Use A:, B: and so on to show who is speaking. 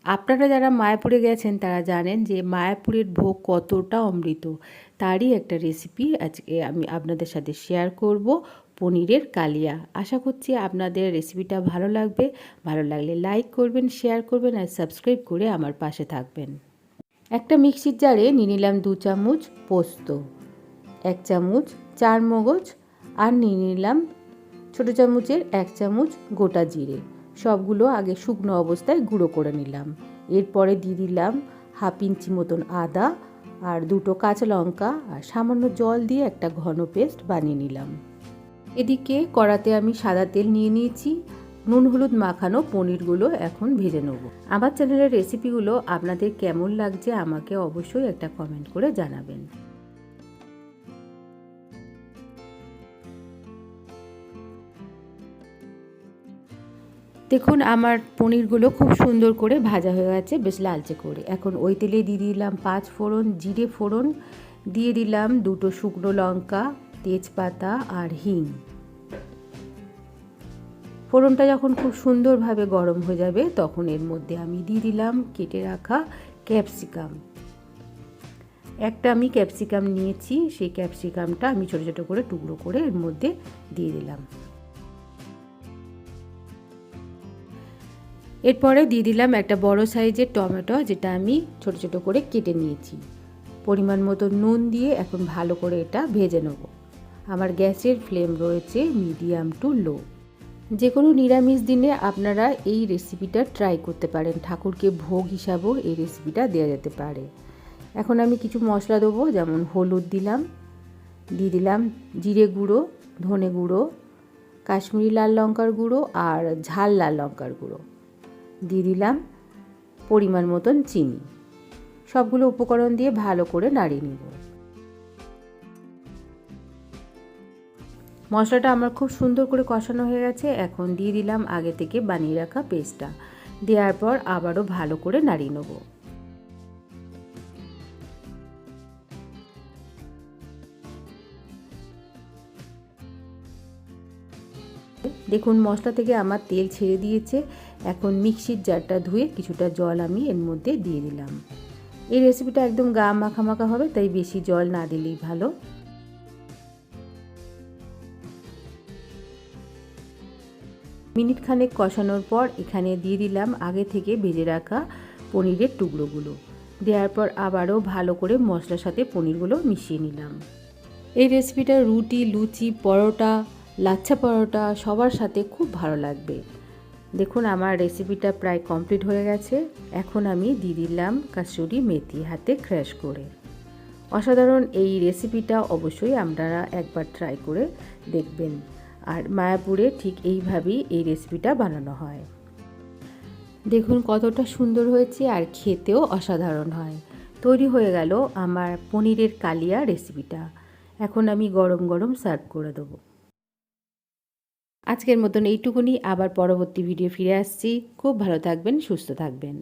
A: আপনারা যারা মায়াপুরে গেছেন তারা জানেন যে মায়াপুরের ভোগ কতটা অমৃত, তারই একটা রেসিপি আজকে আমি আপনাদের সাথে শেয়ার করব, পনিরের কালিয়া। আশা করছি আপনাদের রেসিপিটা ভালো লাগবে। ভালো লাগলে লাইক করবেন, শেয়ার করবেন আর সাবস্ক্রাইব করে আমার পাশে থাকবেন। একটা মিক্সির জারে নিয়ে নিলাম 2 চামচ পোস্ত, 1 চামচ চারমগজ আর নিয়ে নিলাম ছোটো চামচের 1 চামচ গোটা জিরে। সবগুলো আগে শুকনো অবস্থায় গুঁড়ো করে নিলাম। এরপরে দিয়ে দিলাম 1/2 ইঞ্চি মতন আদা আর 2টো কাঁচা লঙ্কা আর সামান্য জল দিয়ে একটা ঘন পেস্ট বানিয়ে নিলাম। এদিকে কড়াতে আমি সাদা তেল নিয়ে নিয়েছি। নুন হলুদ মাখানো পনিরগুলো এখন ভেজে নেব। আমার চ্যানেলের রেসিপিগুলো আপনাদের কেমন লাগছে আমাকে অবশ্যই একটা কমেন্ট করে জানাবেন। দেখুন আমার পনিরগুলো খুব সুন্দর করে ভাজা হয়ে গেছে, বেশ লালচে করে। এখন ওই তেলে দিয়ে দিলাম 5 ফোড়ন, জিরে ফোড়ন, দিয়ে দিলাম 2টো শুকনো লঙ্কা, তেজপাতা আর হিং। ফোড়নটা যখন খুব সুন্দরভাবে গরম হয়ে যাবে তখন এর মধ্যে আমি দিয়ে দিলাম কেটে রাখা ক্যাপসিকাম। একটা আমি ক্যাপসিকাম নিয়েছি, সেই ক্যাপসিকামটা আমি ছোটো ছোটো করে টুকরো করে এর মধ্যে দিয়ে দিলাম। এরপরে দিয়ে দিলাম একটা বড় সাইজের টমেটো, যেটা আমি ছোট ছোট করে কেটে নিয়েছি। পরিমাণ মতো নুন দিয়ে এখন ভালো করে এটা ভেজে নেব। আমার গ্যাসের ফ্লেম রয়েছে মিডিয়াম টু লো। যে কোনো নিরামিষ দিনে আপনারা এই রেসিপিটা ট্রাই করতে পারেন। ঠাকুরকে ভোগ হিসাবেও এই রেসিপিটা দেওয়া যেতে পারে। এখন আমি কিছু মশলা দেবো, যেমন হলুদ দিলাম, দিয়ে দিলাম জিরে গুঁড়ো, ধনে গুঁড়ো, কাশ্মীরি লাল লঙ্কার গুঁড়ো আর ঝাল লাল লঙ্কার গুঁড়ো, দিয়ে দিলাম পরিমাণ মতন চিনি। সবগুলো উপকরণ দিয়ে ভালো করে নাড়িয়ে নেব। মশলাটা আমার খুব সুন্দর করে কষানো হয়ে গেছে। এখন দিয়ে দিলাম আগে থেকে বানিয়ে রাখা পেস্টটা। দেওয়ার পর আবারও ভালো করে নাড়িয়ে নেব। দেখুন মশলা থেকে আমার তেল ছেড়ে দিয়েছে। এখন মিক্সির জারটা ধুয়ে কিছুটা জল আমি এর মধ্যে দিয়ে দিলাম। এই রেসিপিটা একদম গা মাখা মাখা হবে, তাই বেশি জল না দিলেই ভালো। মিনিট খানেক কষানোর পর এখানে দিয়ে দিলাম আগে থেকে ভেজে রাখা পনিরের টুকরোগুলো। দেওয়ার পর আবারও ভালো করে মশলার সাথে পনিরগুলো মিশিয়ে নিলাম। এই রেসিপিটা রুটি, লুচি, পরোটা, লাচ্ছা পরোটা সবার সাথে খুব ভালো লাগবে। দেখুন আমার রেসিপিটা প্রায় কমপ্লিট হয়ে গেছে। এখন আমি দিয়ে দিলাম কাসুরি মেথি হাতে ক্র্যাশ করে। অসাধারণ এই রেসিপিটা অবশ্যই আপনারা একবার ট্রাই করে দেখবেন। আর মায়াপুরে ঠিক এইভাবেই এই রেসিপিটা বানানো হয়। দেখুন কতটা সুন্দর হয়েছে আর খেতেও অসাধারণ হয়। তৈরি হয়ে গেল আমার পনিরের কালিয়া রেসিপিটা। এখন আমি গরম গরম সার্ভ করে দেবো। আজকের মতন এইটুকুনি। আবার পরবর্তী ভিডিও ফিরে আসছি। খুব ভালো থাকবেন, সুস্থ থাকবেন।